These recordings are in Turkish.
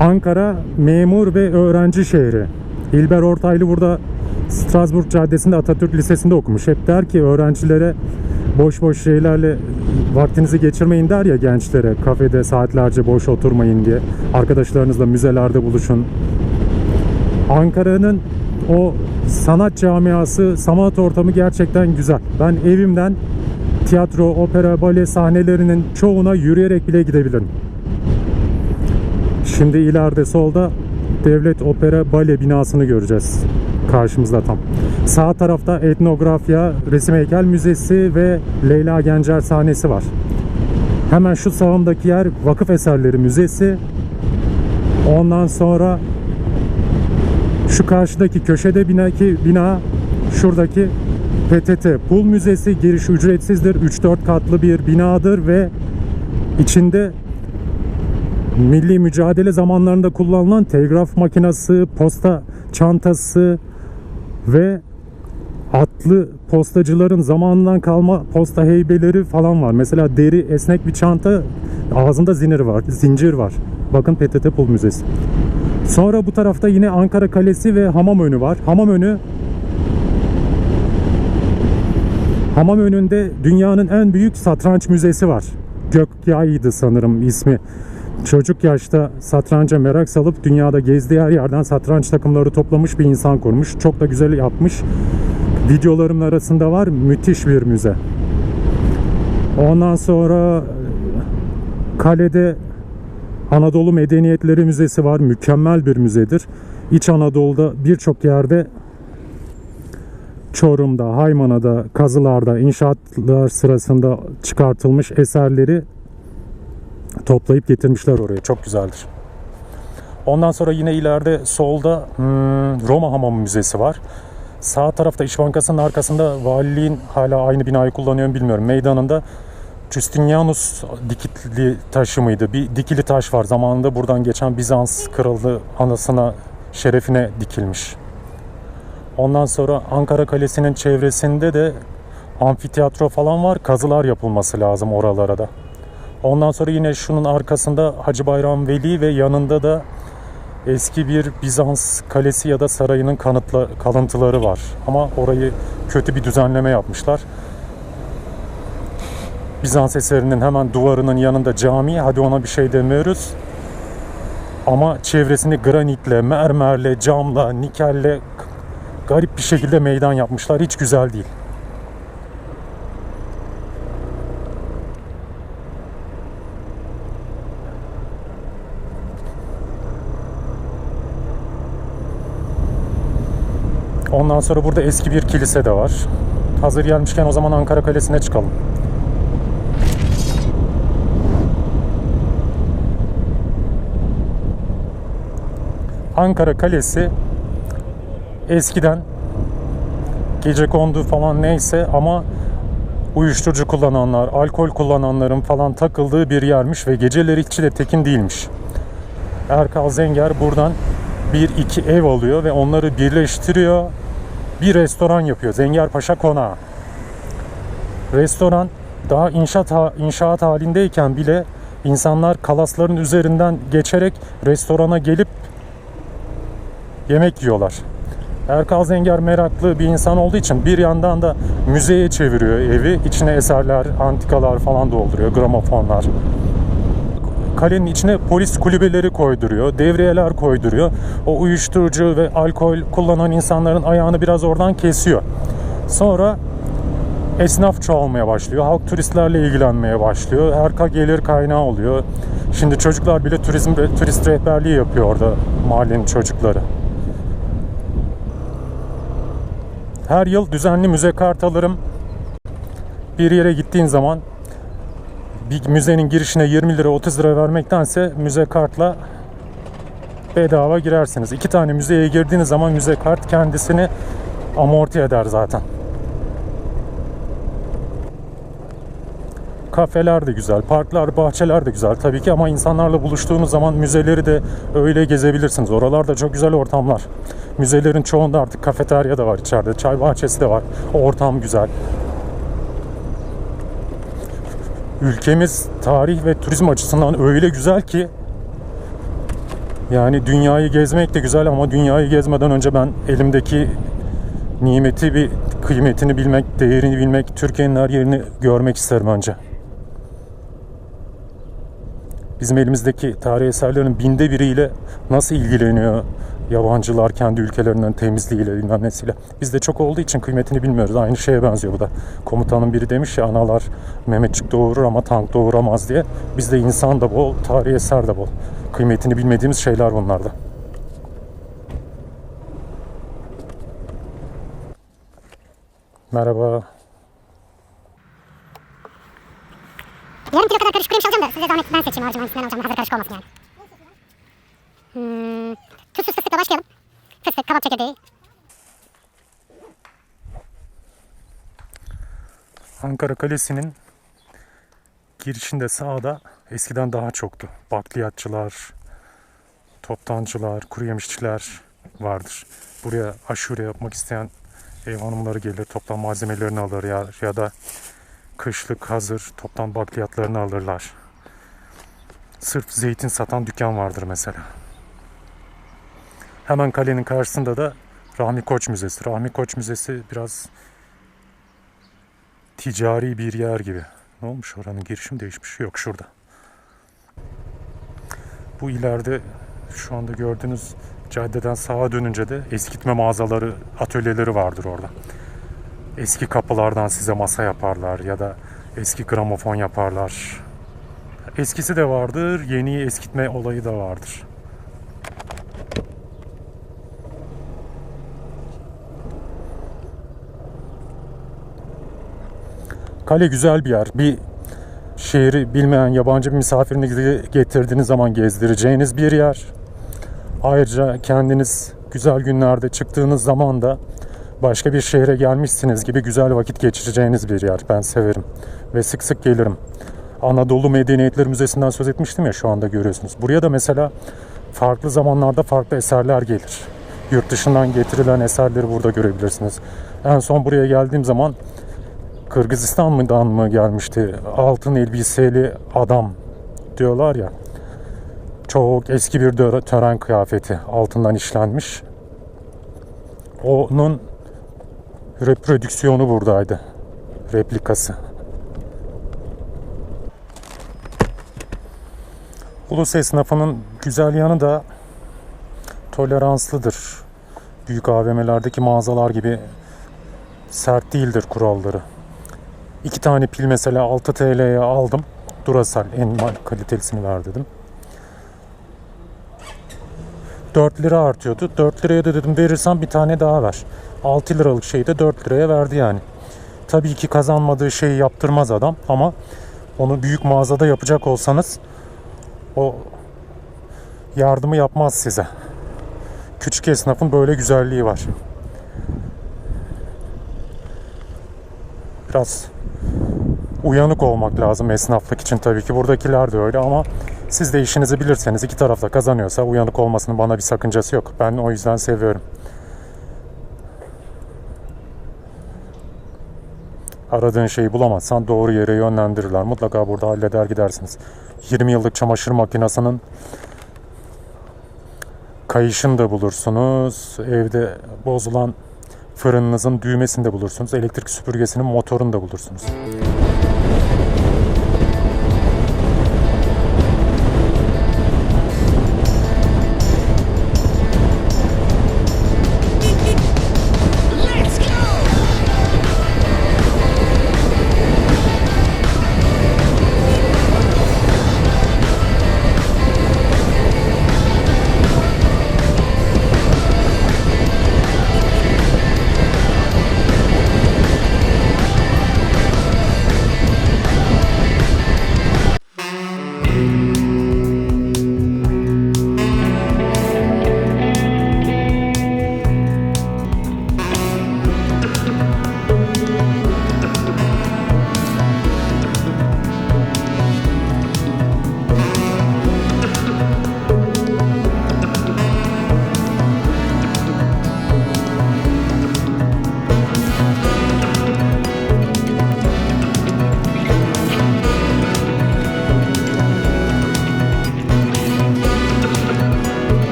Ankara memur ve öğrenci şehri. İlber Ortaylı burada Strasbourg Caddesi'nde Atatürk Lisesi'nde okumuş. Hep der ki öğrencilere boş boş şeylerle vaktinizi geçirmeyin der ya, gençlere kafede saatlerce boş oturmayın diye. Arkadaşlarınızla müzelerde buluşun. Ankara'nın o sanat camiası, sanat ortamı gerçekten güzel. Ben evimden tiyatro, opera, bale sahnelerinin çoğuna yürüyerek bile gidebilirim. Şimdi ileride solda Devlet Opera Bale binasını göreceğiz. Karşımızda tam. Sağ tarafta Etnografya, Resim Heykel Müzesi ve Leyla Gencer sahnesi var. Hemen şu sağımdaki yer Vakıf Eserleri Müzesi. Ondan sonra şu karşıdaki köşede bina şuradaki PTT Pul Müzesi. Giriş ücretsizdir. 3-4 katlı bir binadır ve içinde milli mücadele zamanlarında kullanılan telgraf makinesi, posta çantası ve atlı postacıların zamanından kalma posta heybeleri falan var. Mesela deri esnek bir çanta, ağzında zincir var. Bakın PTT Pul Müzesi. Sonra bu tarafta yine Ankara Kalesi ve Hamamönü var. Hamamönü'nde dünyanın en büyük satranç müzesi var. Gökyay'dı sanırım ismi. Çocuk yaşta satranca merak salıp dünyada gezdiği her yerden satranç takımları toplamış bir insan kurmuş. Çok da güzel yapmış. Videolarımın arasında var. Müthiş bir müze. Ondan sonra kalede Anadolu Medeniyetleri Müzesi var. Mükemmel bir müzedir. İç Anadolu'da birçok yerde, Çorum'da, Haymana'da, Kazılar'da inşaatlar sırasında çıkartılmış eserleri toplayıp getirmişler oraya. Çok güzeldir. Ondan sonra yine ileride solda Roma Hamamı Müzesi var. Sağ tarafta İş Bankası'nın arkasında, valiliğin hala aynı binayı kullanıyor mu bilmiyorum, meydanında Justinianus dikili taşı mıydı? Bir dikili taş var. Zamanında buradan geçen Bizans kralı anısına, şerefine dikilmiş. Ondan sonra Ankara Kalesi'nin çevresinde de amfiteyatro falan var. Kazılar yapılması lazım oralara da. Ondan sonra yine şunun arkasında Hacı Bayram Veli ve yanında da eski bir Bizans kalesi ya da sarayının kalıntıları var. Ama orayı kötü bir düzenleme yapmışlar. Bizans eserinin hemen duvarının yanında cami. Hadi ona bir şey demiyoruz. Ama çevresini granitle, mermerle, camla, nikelle garip bir şekilde meydan yapmışlar. Hiç güzel değil. Ondan sonra burada eski bir kilise de var. Hazır gelmişken o zaman Ankara Kalesi'ne çıkalım. Ankara Kalesi eskiden gecekondu falan neyse ama uyuşturucu kullananlar, alkol kullananların falan takıldığı bir yermiş ve geceleri hiç de tekin değilmiş. Erkal Zenger buradan 1-2 ev alıyor ve onları birleştiriyor. Bir restoran yapıyor. Zengerpaşa Konağı. Restoran daha inşaat halindeyken bile insanlar kalasların üzerinden geçerek restorana gelip yemek yiyorlar. Erkal Zenger meraklı bir insan olduğu için bir yandan da müzeye çeviriyor evi. İçine eserler, antikalar falan dolduruyor, gramofonlar. Kalenin içine polis kulübeleri koyduruyor, devriyeler koyduruyor. O uyuşturucu ve alkol kullanan insanların ayağını biraz oradan kesiyor. Sonra esnaf çoğalmaya başlıyor. Halk turistlerle ilgilenmeye başlıyor. Harika gelir kaynağı oluyor. Şimdi çocuklar bile turist rehberliği yapıyor orada, mahallenin çocukları. Her yıl düzenli müze kart alırım. Bir yere gittiğin zaman bir müzenin girişine 20 lira 30 lira vermektense müze kartla bedava girersiniz. 2 tane müzeye girdiğiniz zaman müze kart kendisini amorti eder zaten. Kafeler de güzel, parklar, bahçeler de güzel tabii ki ama insanlarla buluştuğunuz zaman müzeleri de öyle gezebilirsiniz. Oralarda çok güzel ortamlar. Müzelerin çoğunda artık kafeterya da var içeride, çay bahçesi de var. O ortam güzel. Ülkemiz tarih ve turizm açısından öyle güzel ki Yani dünyayı gezmek de güzel ama dünyayı gezmeden önce ben elimdeki nimeti bir kıymetini bilmek, değerini bilmek, Türkiye'nin her yerini görmek isterim önce. Bizim elimizdeki tarihi eserlerin 1/1000'iyle nasıl ilgileniyor yabancılar kendi ülkelerinin temizliğiyle bilmem nesiyle. Bizde çok olduğu için kıymetini bilmiyoruz. Aynı şeye benziyor bu da. Komutanın biri demiş ya, analar Mehmetçik doğurur ama tank doğuramaz diye. Bizde insan da bol, tarihi eser de bol. Kıymetini bilmediğimiz şeyler bunlar da. Merhaba. Yarım kilo kadar karışık krem alacağım da size zahmet ben seçeyim harcım hangisinden alacağım. Hazır karışık olmasın yani. Tuzsuz fıstıkla başlayalım. Fıstık, kabak çekirdeği. Ankara Kalesi'nin girişinde sağda eskiden daha çoktu. Bakliyatçılar, toptancılar, kuru yemişçiler vardır. Buraya aşure yapmak isteyen ev hanımları gelir, toptan malzemelerini alır ya da kışlık hazır toptan bakliyatlarını alırlar. Sırf zeytin satan dükkan vardır mesela. Hemen kalenin karşısında da Rahmi Koç Müzesi. Rahmi Koç Müzesi biraz ticari bir yer gibi. Ne olmuş, oranın girişim değişmiş? Yok, şurada. Bu ileride şu anda gördüğünüz caddeden sağa dönünce de eskitme mağazaları, atölyeleri vardır orada. Eski kapılardan size masa yaparlar ya da eski gramofon yaparlar. Eskisi de vardır, yeniyi eskitme olayı da vardır. Kale güzel bir yer. Bir şehri bilmeyen yabancı bir misafirinizi getirdiğiniz zaman gezdireceğiniz bir yer. Ayrıca kendiniz güzel günlerde çıktığınız zaman da başka bir şehre gelmişsiniz gibi güzel vakit geçireceğiniz bir yer. Ben severim ve sık sık gelirim. Anadolu Medeniyetleri Müzesi'nden söz etmiştim ya, şu anda görüyorsunuz. Buraya da mesela farklı zamanlarda farklı eserler gelir. Yurt dışından getirilen eserleri burada görebilirsiniz. En son buraya geldiğim zaman Kırgızistan'dan mı gelmişti? Altın elbiseli adam diyorlar ya. Çok eski bir tören kıyafeti, altından işlenmiş. Onun reprodüksiyonu buradaydı. Replikası. Ulus esnafının güzel yanı da toleranslıdır. Büyük AVM'lerdeki mağazalar gibi sert değildir kuralları. 2 tane pil mesela 6 TL'ye aldım. Duracell en kalitelisini ver dedim. 4 lira artıyordu. 4 liraya da dedim verirsen bir tane daha ver. 6 liralık şeyi de 4 liraya verdi yani. Tabii ki kazanmadığı şeyi yaptırmaz adam ama onu büyük mağazada yapacak olsanız o yardımı yapmaz size. Küçük esnafın böyle güzelliği var. Biraz uyanık olmak lazım esnaflık için tabii ki. Buradakiler de öyle ama siz de işinizi bilirseniz, iki tarafta kazanıyorsa uyanık olmasının bana bir sakıncası yok. Ben o yüzden seviyorum. Aradığın şeyi bulamazsan doğru yere yönlendirirler. Mutlaka burada halleder gidersiniz. 20 yıllık çamaşır makinesinin kayışını da bulursunuz. Evde bozulan fırınınızın düğmesini de bulursunuz. Elektrik süpürgesinin motorunu da bulursunuz.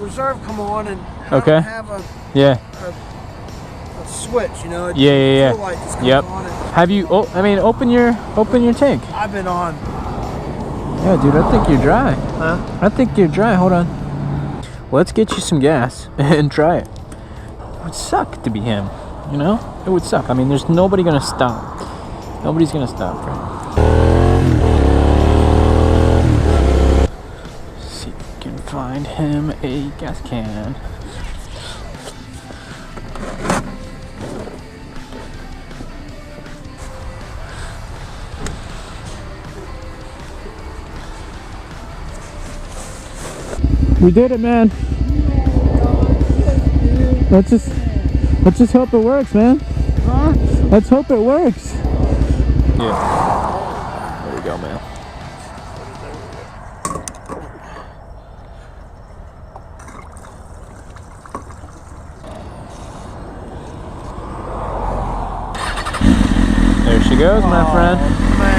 reserve come on and Okay. I don't have Yeah. a switch, you know. Yeah. Fuel light just comes Yep. on and Have you? Oh, I mean, open your tank. I've been on. Yeah, dude, I think you're dry. Huh? I think you're dry. Hold on. Let's get you some gas and try it. It would suck to be him, you know? It would suck. I mean, there's nobody gonna stop. Nobody's gonna stop for him. See if we can find him a gas can. We did it, man. Let's just hope it works, man. Huh? Let's hope it works. Yeah. There we go, man. There she goes, my friend. Man.